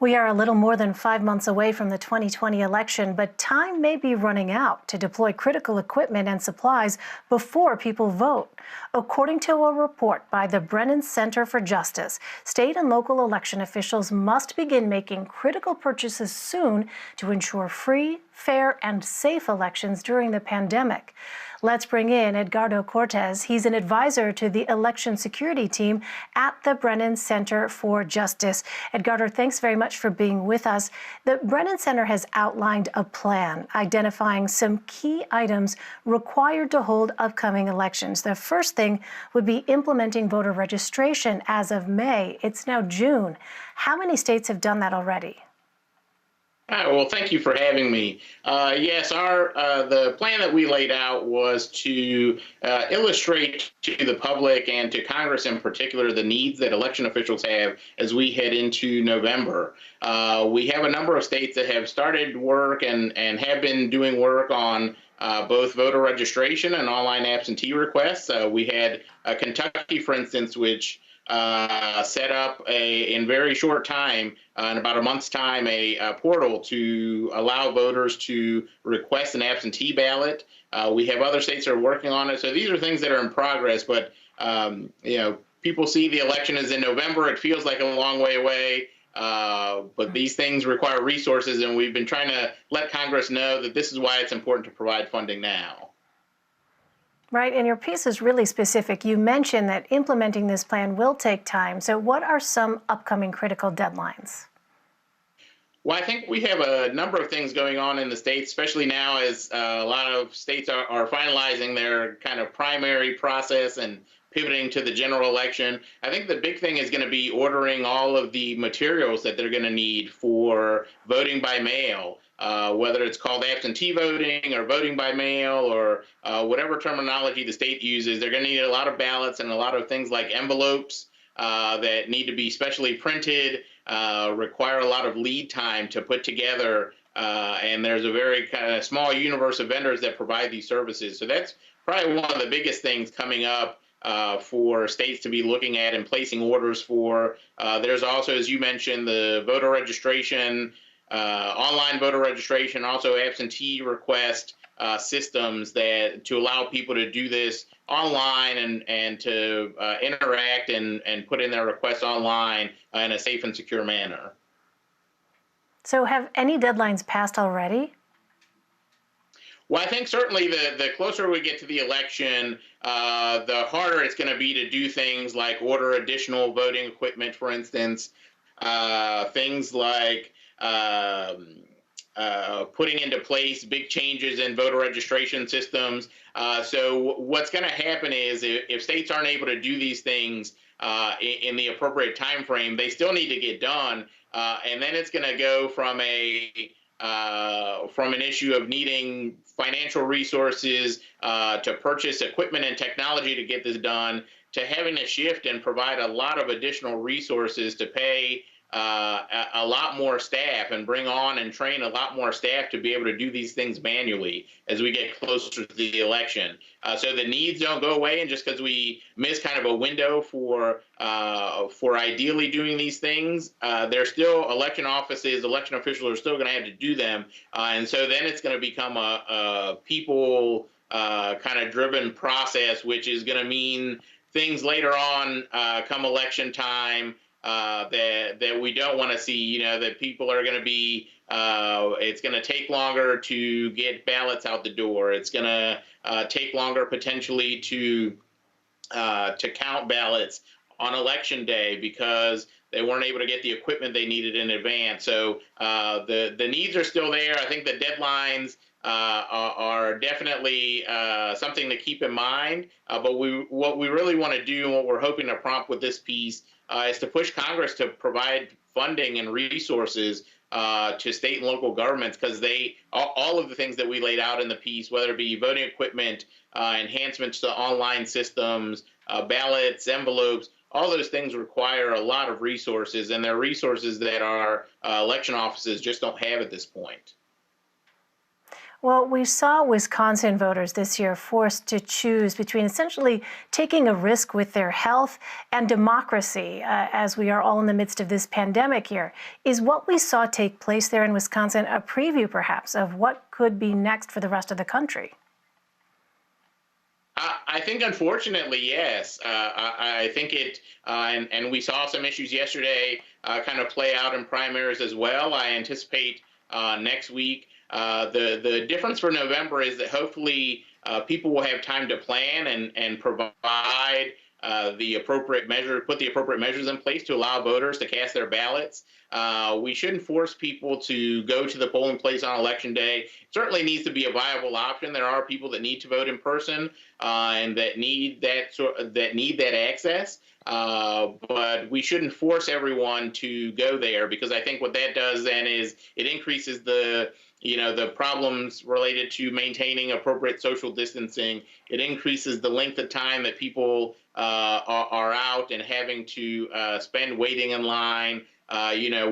We are a little more than 5 months away from the 2020 election, but time may be running out to deploy critical equipment and supplies before people vote. According to a report by the Brennan Center for Justice, state and local election officials must begin making critical purchases soon to ensure free, fair, and safe elections during the pandemic. Let's bring in Edgardo Cortez. He's an advisor to the election security team at the Brennan Center for Justice. Edgardo, thanks very much for being with us. The Brennan Center has outlined a plan identifying some key items required to hold upcoming elections. The first thing would be implementing voter registration as of May. It's now June. How many states have done that already? Hi, well, thank you for having me. Yes, the plan that we laid out was to illustrate to the public and to Congress in particular the needs that election officials have as we head into November. We have a number of states that have started work and have been doing work on both voter registration and online absentee requests. We had Kentucky, for instance, which set up in very short time, in about a month's time, a portal to allow voters to request an absentee ballot. We have other states that are working on it. So these are things that are in progress, but people see the election is in November. It feels like a long way away. But these things require resources, and we've been trying to let Congress know that this is why it's important to provide funding now. Right, and your piece is really specific. You mentioned that implementing this plan will take time. So what are some upcoming critical deadlines? Well, I think we have a number of things going on in the states, especially now as a lot of states are finalizing their kind of primary process and pivoting to the general election. I think the big thing is going to be ordering all of the materials that they're going to need for voting by mail. Whether it's called absentee voting or voting by mail or whatever terminology the state uses, they're going to need a lot of ballots and a lot of things like envelopes that need to be specially printed, require a lot of lead time to put together. And there's a very kind of small universe of vendors that provide these services. So that's probably one of the biggest things coming up for states to be looking at and placing orders for. There's also, as you mentioned, the voter registration, online voter registration, also absentee request systems that to allow people to do this online and to interact and put in their requests online in a safe and secure manner. So have any deadlines passed already? Well, I think certainly the closer we get to the election, the harder it's going to be to do things like order additional voting equipment, for instance, things like putting into place big changes in voter registration systems. So what's going to happen is if states aren't able to do these things in the appropriate time frame, they still need to get done. And then it's going to go from an issue of needing financial resources to purchase equipment and technology to get this done, to having to shift and provide a lot of additional resources to pay a lot more staff and bring on and train a lot more staff to be able to do these things manually as we get closer to the election. So the needs don't go away, and just because we miss kind of a window for ideally doing these things, there's still election offices, election officials are still going to have to do them, and so then it's going to become a people kind of driven process, which is going to mean things later on come election time that we don't want to see, that people are going to be, it's going to take longer to get ballots out the door. It's going to take longer potentially to count ballots on election day because they weren't able to get the equipment they needed in advance. So the needs are still there. I think the deadlines are definitely something to keep in mind. But what we really want to do and what we're hoping to prompt with this piece is to push Congress to provide funding and resources to state and local governments, because all of the things that we laid out in the piece, whether it be voting equipment, enhancements to online systems, ballots, envelopes, all those things require a lot of resources, and they're resources that our election offices just don't have at this point. Well, we saw Wisconsin voters this year forced to choose between essentially taking a risk with their health and democracy, as we are all in the midst of this pandemic here. Is what we saw take place there in Wisconsin a preview, perhaps, of what could be next for the rest of the country? I think, unfortunately, yes. I think and we saw some issues yesterday kind of play out in primaries as well. I anticipate next week. The difference for November is that hopefully people will have time to plan and provide the appropriate measure, put the appropriate measures in place to allow voters to cast their ballots. We shouldn't force people to go to the polling place on election day. It certainly needs to be a viable option. There are people that need to vote in person and that need that access. But we shouldn't force everyone to go there, because I think what that does then is it increases the problems related to maintaining appropriate social distancing. It increases the length of time that people are out and having to spend waiting in line.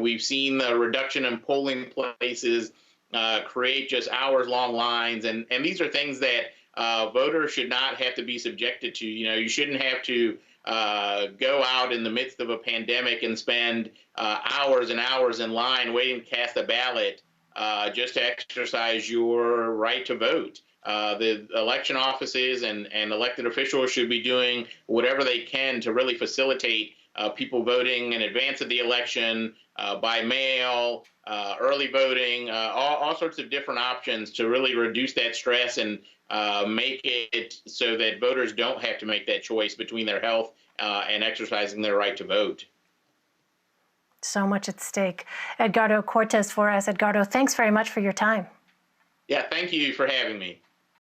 We've seen the reduction in polling places create just hours-long lines, and these are things that voters should not have to be subjected to. You shouldn't have to go out in the midst of a pandemic and spend hours and hours in line waiting to cast a ballot just to exercise your right to vote. The election offices and elected officials should be doing whatever they can to really facilitate people voting in advance of the election, by mail, early voting, all sorts of different options to really reduce that stress and make it so that voters don't have to make that choice between their health and exercising their right to vote. So much at stake. Edgardo Cortes for us. Edgardo, thanks very much for your time. Yeah, thank you for having me.